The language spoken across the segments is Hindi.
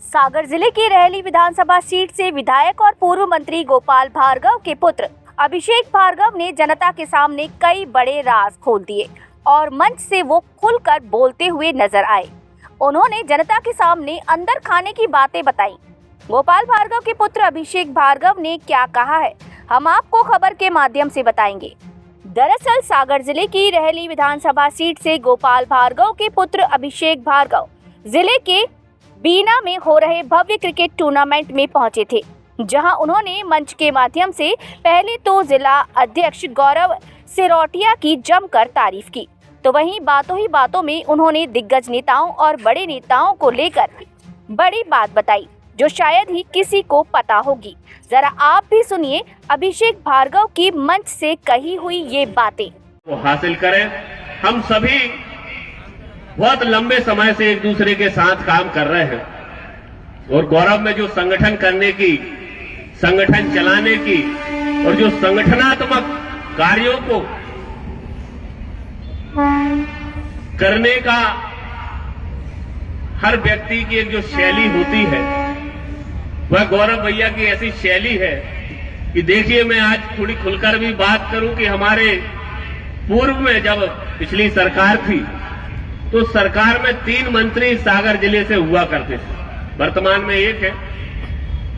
सागर जिले की रहली विधानसभा सीट से विधायक और पूर्व मंत्री गोपाल भार्गव के पुत्र अभिषेक भार्गव ने जनता के सामने कई बड़े राज खोल दिए और मंच से वो खुलकर बोलते हुए नजर आए। उन्होंने जनता के सामने अंदर खाने की बातें बताई। गोपाल भार्गव के पुत्र अभिषेक भार्गव ने क्या कहा है, हम आपको खबर के माध्यम से बताएंगे। दरअसल सागर जिले की रहली विधानसभा सीट से गोपाल भार्गव के पुत्र अभिषेक भार्गव जिले के बीना में हो रहे भव्य क्रिकेट टूर्नामेंट में पहुंचे थे, जहां उन्होंने मंच के माध्यम से पहले तो जिला अध्यक्ष गौरव सिरोटिया की जमकर तारीफ की, तो वहीं बातों ही बातों में उन्होंने दिग्गज नेताओं और बड़े नेताओं को लेकर बड़ी बात बताई, जो शायद ही किसी को पता होगी। जरा आप भी सुनिए अभिषेक भार्गव की मंच से कही हुई ये बातें। वो हासिल करें। हम सभी बहुत लंबे समय से एक दूसरे के साथ काम कर रहे हैं और गौरव में जो संगठन करने की, संगठन चलाने की और जो संगठनात्मक कार्यों को करने का हर व्यक्ति की एक जो शैली होती है, वह गौरव भैया की ऐसी शैली है कि देखिए, मैं आज थोड़ी खुलकर भी बात करूं कि हमारे पूर्व में जब पिछली सरकार थी तो सरकार में 3 मंत्री सागर जिले से हुआ करते थे। वर्तमान में 1 है।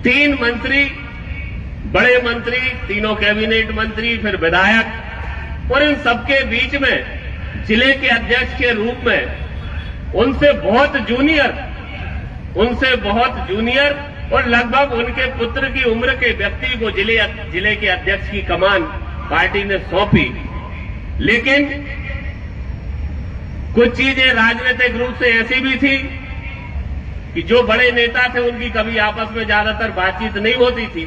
3 मंत्री, बड़े मंत्री, तीनों कैबिनेट मंत्री, फिर विधायक, और इन सबके बीच में जिले के अध्यक्ष के रूप में उनसे बहुत जूनियर और लगभग उनके पुत्र की उम्र के व्यक्ति को जिले के अध्यक्ष की कमान पार्टी ने सौंपी। लेकिन कुछ चीजें राजनीतिक रूप से ऐसी भी थी कि जो बड़े नेता थे उनकी कभी आपस में ज्यादातर बातचीत नहीं होती थी,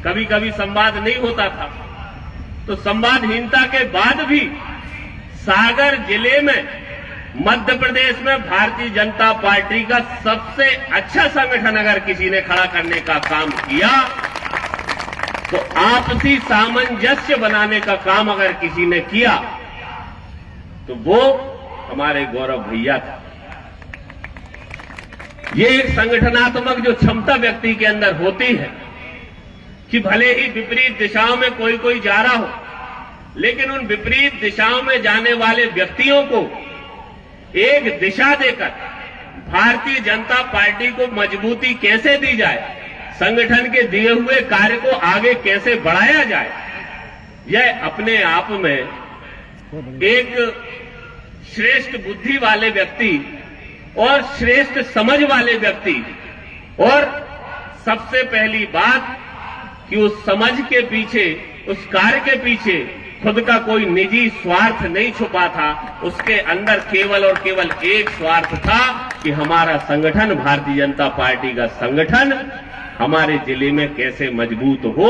कभी कभी संवाद नहीं होता था। तो संवादहीनता के बाद भी सागर जिले में मध्य प्रदेश में भारतीय जनता पार्टी का सबसे अच्छा संगठन अगर किसी ने खड़ा करने का काम किया, तो आपसी सामंजस्य बनाने का काम अगर किसी ने किया, तो वो हमारे गौरव भैया था। ये एक संगठनात्मक जो क्षमता व्यक्ति के अंदर होती है कि भले ही विपरीत दिशाओं में कोई जा रहा हो, लेकिन उन विपरीत दिशाओं में जाने वाले व्यक्तियों को एक दिशा देकर भारतीय जनता पार्टी को मजबूती कैसे दी जाए, संगठन के दिए हुए कार्य को आगे कैसे बढ़ाया जाए, यह अपने आप में एक श्रेष्ठ बुद्धि वाले व्यक्ति और श्रेष्ठ समझ वाले व्यक्ति, और सबसे पहली बात कि उस समझ के पीछे, उस कार्य के पीछे खुद का कोई निजी स्वार्थ नहीं छुपा था। उसके अंदर केवल और केवल एक स्वार्थ था कि हमारा संगठन, भारतीय जनता पार्टी का संगठन हमारे जिले में कैसे मजबूत हो।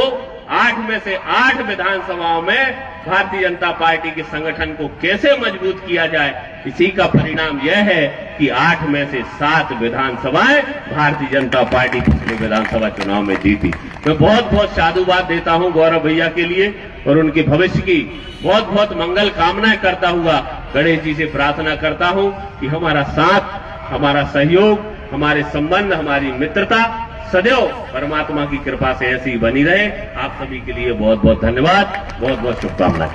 8 में से 8 विधानसभाओं में भारतीय जनता पार्टी के संगठन को कैसे मजबूत किया जाए, इसी का परिणाम यह है कि 8 में से 7 विधानसभाएं भारतीय जनता पार्टी पिछले विधानसभा चुनाव में जीती। मैं बहुत बहुत साधुवाद देता हूं गौरव भैया के लिए और उनके भविष्य की बहुत बहुत मंगल कामनाएं करता हुआ गणेश जी से प्रार्थना करता हूं कि हमारा साथ, हमारा सहयोग, हमारे संबंध, हमारी मित्रता सदैव परमात्मा की कृपा से ऐसी बनी रहे। आप सभी के लिए बहुत बहुत धन्यवाद, बहुत बहुत शुभकामनाएं।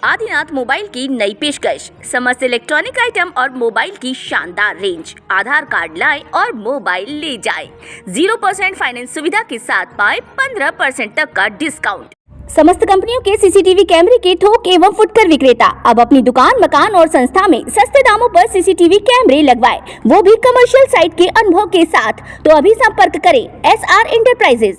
आदिनाथ मोबाइल की नई पेशकश, समस्त इलेक्ट्रॉनिक आइटम और मोबाइल की शानदार रेंज। आधार कार्ड लाएं और मोबाइल ले जाएं। 0% फाइनेंस सुविधा के साथ पाए 15% तक का डिस्काउंट। समस्त कंपनियों के सीसीटीवी कैमरे के थोक एवं फुटकर विक्रेता अब अपनी दुकान, मकान और संस्था में सस्ते दामों पर सीसीटीवी कैमरे लगवाए, वो भी कमर्शियल साइट के अनुभव के साथ। तो अभी संपर्क करें SR इंटरप्राइजेज।